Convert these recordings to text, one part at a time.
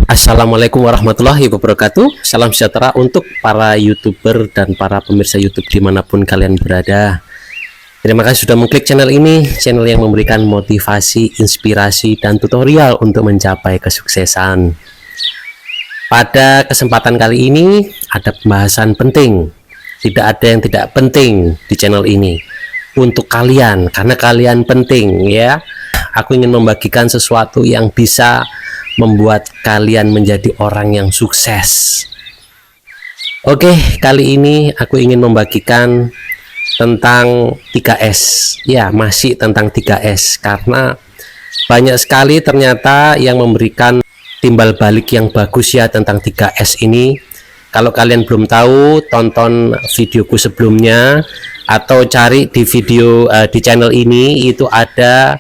Assalamualaikum warahmatullahi wabarakatuh. Salam sejahtera untuk para YouTuber dan para pemirsa YouTube dimanapun kalian berada. Terima kasih sudah mengklik channel ini, channel yang memberikan motivasi, inspirasi, dan tutorial untuk mencapai kesuksesan. Pada kesempatan kali ini ada pembahasan penting. Tidak ada yang tidak penting di channel ini untuk kalian, karena kalian penting ya. Aku ingin membagikan sesuatu yang bisa membuat kalian menjadi orang yang sukses. Oke, kali ini aku ingin membagikan tentang 3S. Ya, masih tentang 3S, karena banyak sekali ternyata yang memberikan timbal balik yang bagus ya tentang 3S ini. Kalau kalian belum tahu, tonton videoku sebelumnya atau cari di video di channel ini, itu ada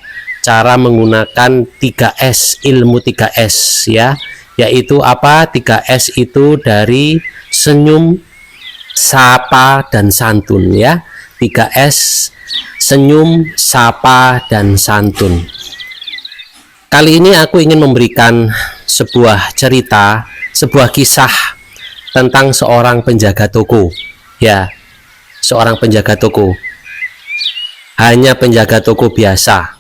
cara menggunakan 3S, ilmu 3S ya, yaitu apa? 3S itu dari senyum, sapa, dan santun ya. 3S, senyum, sapa, dan santun. Kali ini aku ingin memberikan sebuah cerita, sebuah kisah tentang seorang penjaga toko ya. Seorang penjaga toko, hanya penjaga toko biasa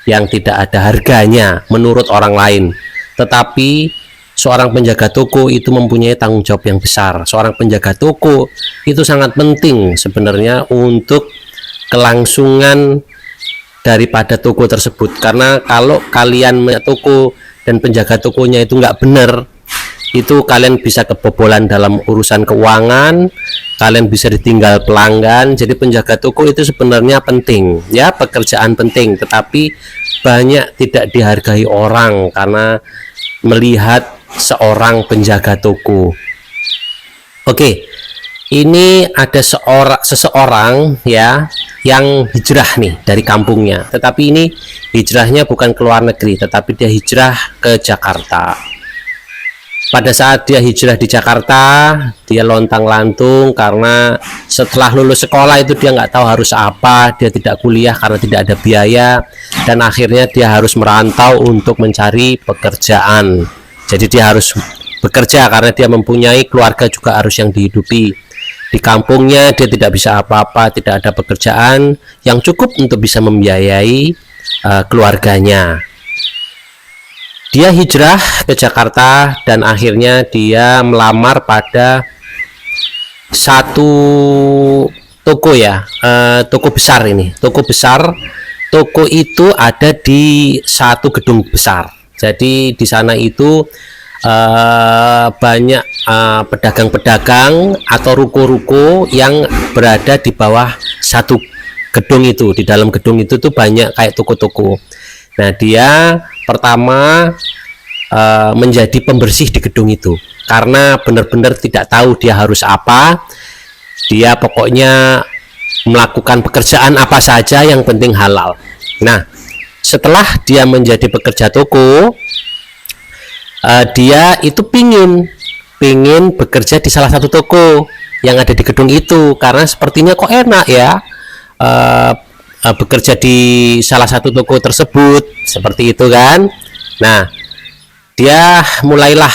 yang tidak ada harganya menurut orang lain, tetapi seorang penjaga toko itu mempunyai tanggung jawab yang besar. Seorang penjaga toko itu sangat penting sebenarnya untuk kelangsungan daripada toko tersebut, karena kalau kalian toko dan penjaga tokonya itu nggak benar, itu kalian bisa kebobolan dalam urusan keuangan, kalian bisa ditinggal pelanggan. Jadi penjaga toko itu sebenarnya penting ya, pekerjaan penting, tetapi banyak tidak dihargai orang karena melihat seorang penjaga toko. Oke, ini ada seseorang ya yang hijrah nih dari kampungnya, tetapi ini hijrahnya bukan ke luar negeri, tetapi dia hijrah ke Jakarta. Pada saat dia hijrah di Jakarta, dia lontang-lantung karena setelah lulus sekolah itu dia nggak tahu harus apa, dia tidak kuliah karena tidak ada biaya, dan akhirnya dia harus merantau untuk mencari pekerjaan. Jadi dia harus bekerja karena dia mempunyai keluarga juga harus yang dihidupi. Di kampungnya dia tidak bisa apa-apa, tidak ada pekerjaan yang cukup untuk bisa membiayai keluarganya. Dia hijrah ke Jakarta dan akhirnya dia melamar pada satu toko ya, toko besar ini, toko besar. Toko itu ada di satu gedung besar. Jadi di sana itu banyak pedagang-pedagang atau ruko-ruko yang berada di bawah satu gedung itu. Di dalam gedung itu tuh banyak kayak toko-toko. Nah, dia pertama menjadi pembersih di gedung itu karena benar-benar tidak tahu dia harus apa. Dia pokoknya melakukan pekerjaan apa saja yang penting halal. Nah, setelah dia menjadi pekerja toko, dia itu pingin bekerja di salah satu toko yang ada di gedung itu, karena sepertinya kok enak ya bekerja di salah satu toko tersebut, seperti itu kan. Nah, dia mulailah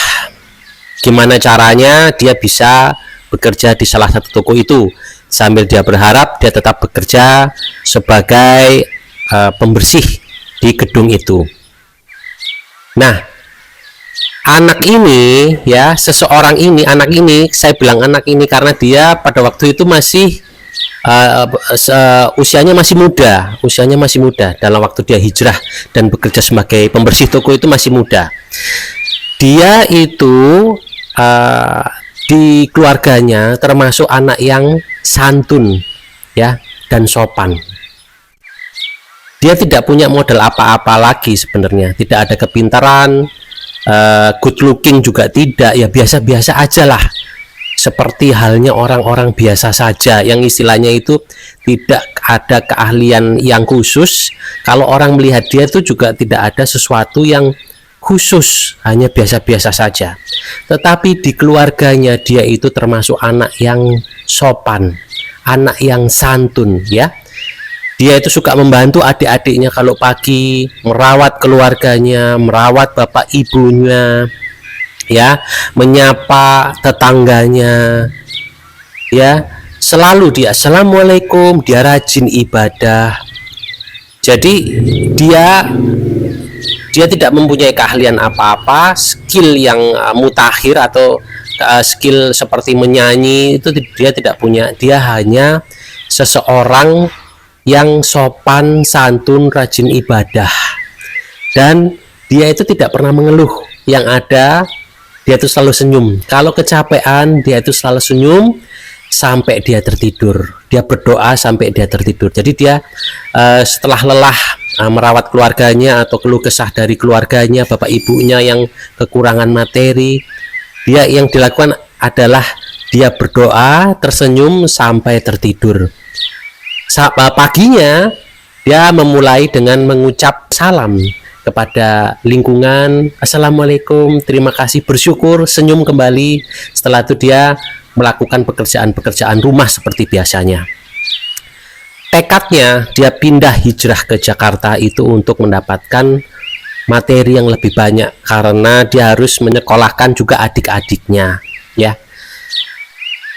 gimana caranya dia bisa bekerja di salah satu toko itu, sambil dia berharap dia tetap bekerja sebagai pembersih di gedung itu. Nah, anak ini ya, seseorang ini, anak ini, saya bilang anak ini karena dia pada waktu itu masih usianya masih muda dalam waktu dia hijrah dan bekerja sebagai pembersih toko itu masih muda. Dia itu di keluarganya termasuk anak yang santun ya dan sopan. Dia tidak punya modal apa-apa lagi sebenarnya, tidak ada kepintaran, good looking juga tidak, ya biasa-biasa aja lah, seperti halnya orang-orang biasa saja yang istilahnya itu tidak ada keahlian yang khusus. Kalau orang melihat dia itu juga tidak ada sesuatu yang khusus, hanya biasa-biasa saja. Tetapi di keluarganya dia itu termasuk anak yang sopan, anak yang santun ya. Dia itu suka membantu adik-adiknya kalau pagi, merawat keluarganya, merawat bapak ibunya, ya, menyapa tetangganya, ya, selalu dia assalamualaikum, dia rajin ibadah. Jadi dia tidak mempunyai keahlian apa-apa, skill yang mutakhir atau skill seperti menyanyi itu dia tidak punya. Dia hanya seseorang yang sopan, santun, rajin ibadah, dan dia itu tidak pernah mengeluh. Yang ada dia itu selalu senyum. Kalau kecapean, dia itu selalu senyum sampai dia tertidur. Dia berdoa sampai dia tertidur. Jadi dia setelah lelah merawat keluarganya atau keluh kesah dari keluarganya, bapak ibunya yang kekurangan materi, dia yang dilakukan adalah dia berdoa, tersenyum sampai tertidur. Paginya dia memulai dengan mengucap salam kepada lingkungan, assalamualaikum, terima kasih, bersyukur, senyum kembali. Setelah itu dia melakukan pekerjaan-pekerjaan rumah seperti biasanya. Tekadnya dia pindah hijrah ke Jakarta itu untuk mendapatkan materi yang lebih banyak, karena dia harus menyekolahkan juga adik-adiknya, ya.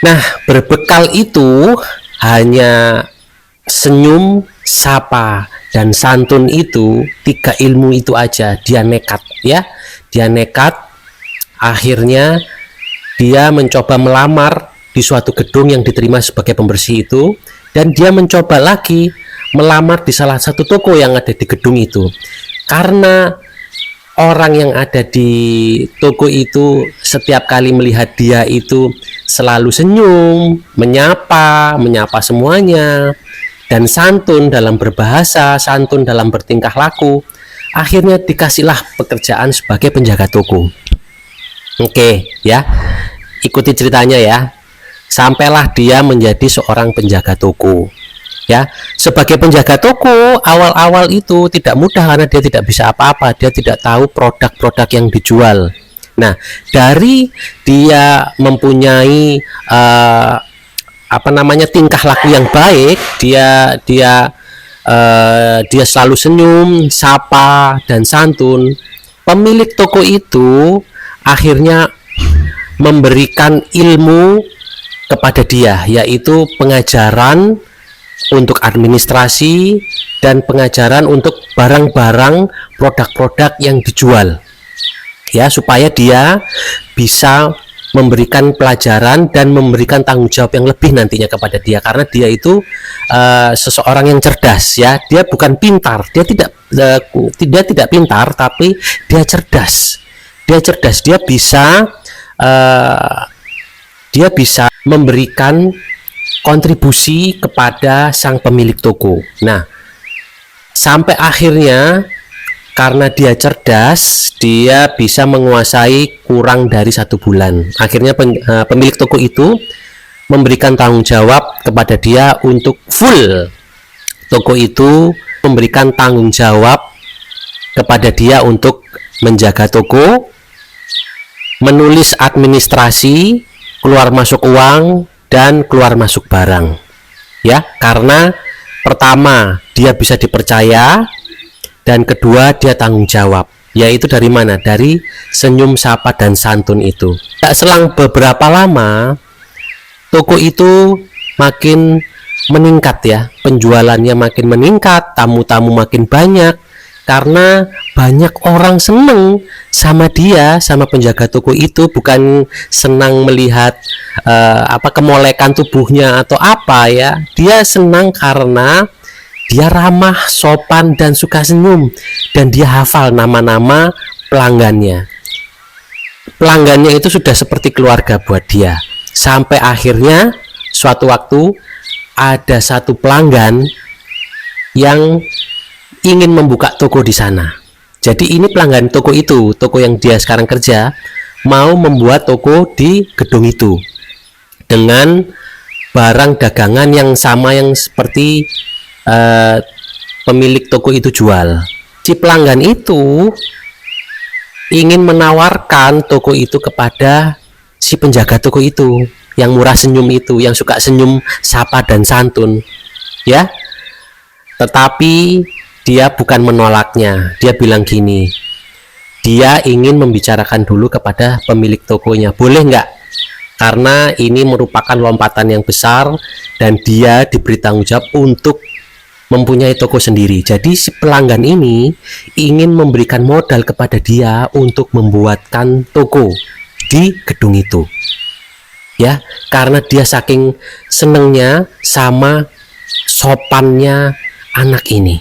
Nah, berbekal itu hanya senyum, sapa, dan santun itu, 3 ilmu itu aja, dia nekat, ya. Dia nekat, akhirnya dia mencoba melamar di suatu gedung yang diterima sebagai pembersih itu, dan dia mencoba lagi melamar di salah satu toko yang ada di gedung itu. Karena orang yang ada di toko itu setiap kali melihat dia itu selalu senyum, menyapa semuanya, dan santun dalam berbahasa, santun dalam bertingkah laku, akhirnya dikasihlah pekerjaan sebagai penjaga toko. Oke, ya, ikuti ceritanya ya. Sampailah dia menjadi seorang penjaga toko. Ya, sebagai penjaga toko awal-awal itu tidak mudah karena dia tidak bisa apa-apa, dia tidak tahu produk-produk yang dijual. Nah, dari dia mempunyai tingkah laku yang baik, dia selalu senyum, sapa, dan santun. Pemilik toko itu akhirnya memberikan ilmu kepada dia, yaitu pengajaran untuk administrasi dan pengajaran untuk barang-barang, produk-produk yang dijual, ya, supaya dia bisa memberikan pelajaran dan memberikan tanggung jawab yang lebih nantinya kepada dia, karena dia itu seseorang yang cerdas, ya. Dia bukan pintar, dia tidak pintar, tapi dia cerdas. Dia bisa memberikan kontribusi kepada sang pemilik toko. Nah, sampai akhirnya karena dia cerdas, dia bisa menguasai kurang dari 1 bulan. Akhirnya pemilik toko itu memberikan tanggung jawab kepada dia untuk full toko itu, memberikan tanggung jawab kepada dia untuk menjaga toko, menulis administrasi, keluar masuk uang, dan keluar masuk barang, ya. Karena pertama dia bisa dipercaya, dan kedua dia tanggung jawab, yaitu dari mana? Dari senyum, sapa, dan santun itu. Selang beberapa lama toko itu makin meningkat, ya, penjualannya makin meningkat, tamu-tamu makin banyak, karena banyak orang seneng sama dia, sama penjaga toko itu, bukan senang melihat kemolekan tubuhnya atau apa, ya. Dia senang karena dia ramah, sopan, dan suka senyum, dan dia hafal nama-nama pelanggannya. Pelanggannya itu sudah seperti keluarga buat dia. Sampai akhirnya suatu waktu ada satu pelanggan yang ingin membuka toko di sana. Jadi ini pelanggan toko itu, toko yang dia sekarang kerja, mau membuat toko di gedung itu dengan barang dagangan yang sama yang seperti pemilik toko itu jual. Si pelanggan itu ingin menawarkan toko itu kepada si penjaga toko itu yang murah senyum itu, yang suka senyum, sapa, dan santun, ya. Tetapi dia bukan menolaknya. Dia bilang gini, dia ingin membicarakan dulu kepada pemilik tokonya, boleh nggak? Karena ini merupakan lompatan yang besar dan dia diberi tanggung jawab untuk mempunyai toko sendiri. Jadi si pelanggan ini ingin memberikan modal kepada dia untuk membuatkan toko di gedung itu. Ya, karena dia saking senengnya sama sopannya anak ini.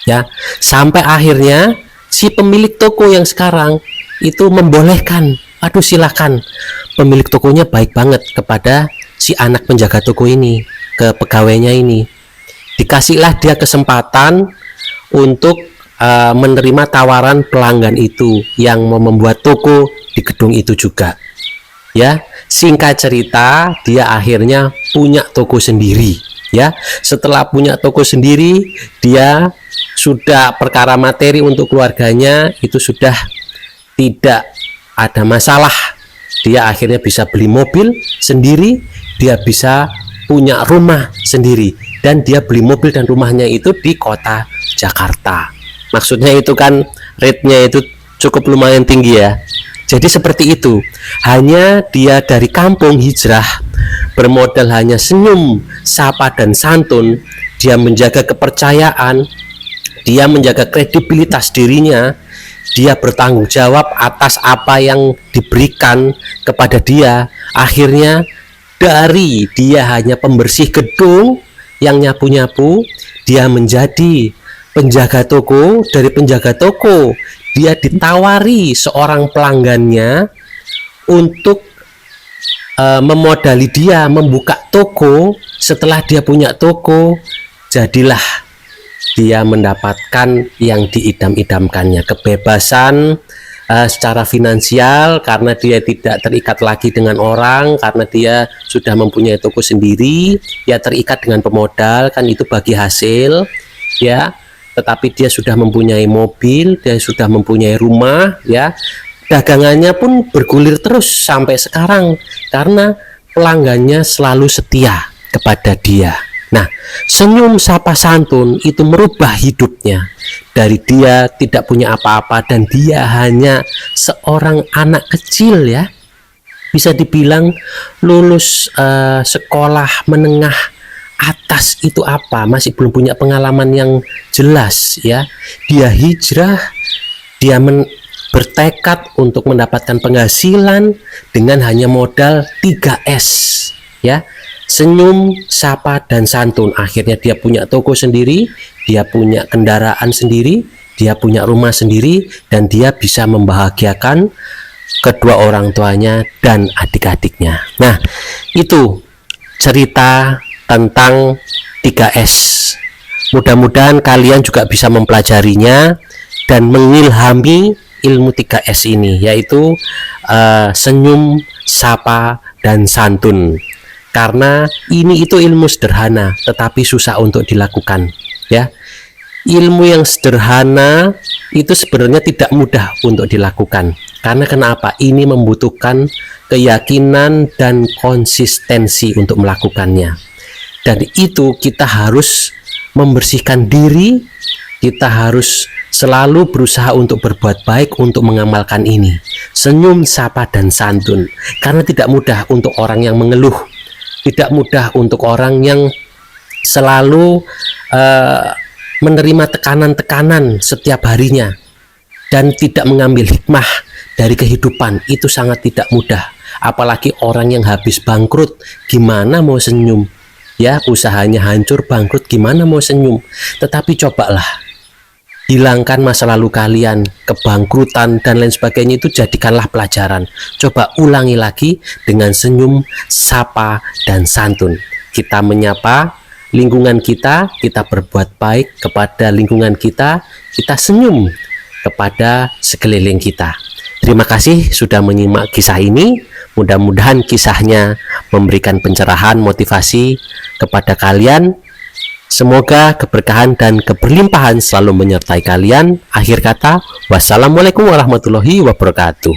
Ya, sampai akhirnya si pemilik toko yang sekarang itu membolehkan, aduh silakan. Pemilik tokonya baik banget kepada si anak penjaga toko ini, ke pegawainya ini. Dikasihlah dia kesempatan untuk menerima tawaran pelanggan itu yang mau membuat toko di gedung itu juga. Ya, singkat cerita, dia akhirnya punya toko sendiri. Ya, setelah punya toko sendiri, dia sudah perkara materi untuk keluarganya itu sudah tidak ada masalah. Dia akhirnya bisa beli mobil sendiri, dia bisa punya rumah sendiri, dan dia beli mobil dan rumahnya itu di kota Jakarta. Maksudnya itu kan rate-nya itu cukup lumayan tinggi ya. Jadi seperti itu, hanya dia dari kampung hijrah, bermodal hanya senyum, sapa dan santun, dia menjaga kepercayaan, dia menjaga kredibilitas dirinya, dia bertanggung jawab atas apa yang diberikan kepada dia. Akhirnya dari dia hanya pembersih gedung yang nyapu-nyapu, dia menjadi penjaga toko. Dari penjaga toko, dia ditawari seorang pelanggannya untuk memodali dia membuka toko. Setelah dia punya toko, jadilah dia mendapatkan yang diidam-idamkannya, kebebasan secara finansial karena dia tidak terikat lagi dengan orang, karena dia sudah mempunyai toko sendiri, ya terikat dengan pemodal kan itu bagi hasil ya, tetapi dia sudah mempunyai mobil, dia sudah mempunyai rumah ya, dagangannya pun bergulir terus sampai sekarang karena pelanggannya selalu setia kepada dia. Nah, senyum sapa santun itu merubah hidupnya. Dari dia tidak punya apa-apa dan dia hanya seorang anak kecil ya, bisa dibilang lulus sekolah menengah atas itu apa, masih belum punya pengalaman yang jelas ya. Dia hijrah, dia bertekad untuk mendapatkan penghasilan dengan hanya modal 3S ya. Senyum, sapa, dan santun. Akhirnya dia punya toko sendiri, dia punya kendaraan sendiri, dia punya rumah sendiri, dan dia bisa membahagiakan kedua orang tuanya dan adik-adiknya. Nah, itu cerita tentang 3S. Mudah-mudahan kalian juga bisa mempelajarinya dan mengilhami ilmu 3S ini, yaitu senyum, sapa, dan santun. Karena ini itu ilmu sederhana tetapi susah untuk dilakukan ya. Ilmu yang sederhana itu sebenarnya tidak mudah untuk dilakukan. Karena kenapa? Ini membutuhkan keyakinan dan konsistensi untuk melakukannya. Dan itu kita harus membersihkan diri, kita harus selalu berusaha untuk berbuat baik untuk mengamalkan ini. Senyum, sapa, dan santun. Karena tidak mudah untuk orang yang mengeluh, tidak mudah untuk orang yang selalu menerima tekanan-tekanan setiap harinya dan tidak mengambil hikmah dari kehidupan. Itu sangat tidak mudah. Apalagi orang yang habis bangkrut, gimana mau senyum ya, usahanya hancur bangkrut, gimana mau senyum. Tetapi cobalah hilangkan masa lalu kalian, kebangkrutan dan lain sebagainya, itu jadikanlah pelajaran. Coba ulangi lagi dengan senyum, sapa, dan santun. Kita menyapa lingkungan kita, kita berbuat baik kepada lingkungan kita, kita senyum kepada sekeliling kita. Terima kasih sudah menyimak kisah ini. Mudah-mudahan kisahnya memberikan pencerahan, motivasi kepada kalian. Semoga keberkahan dan keberlimpahan selalu menyertai kalian. Akhir kata, wassalamualaikum warahmatullahi wabarakatuh.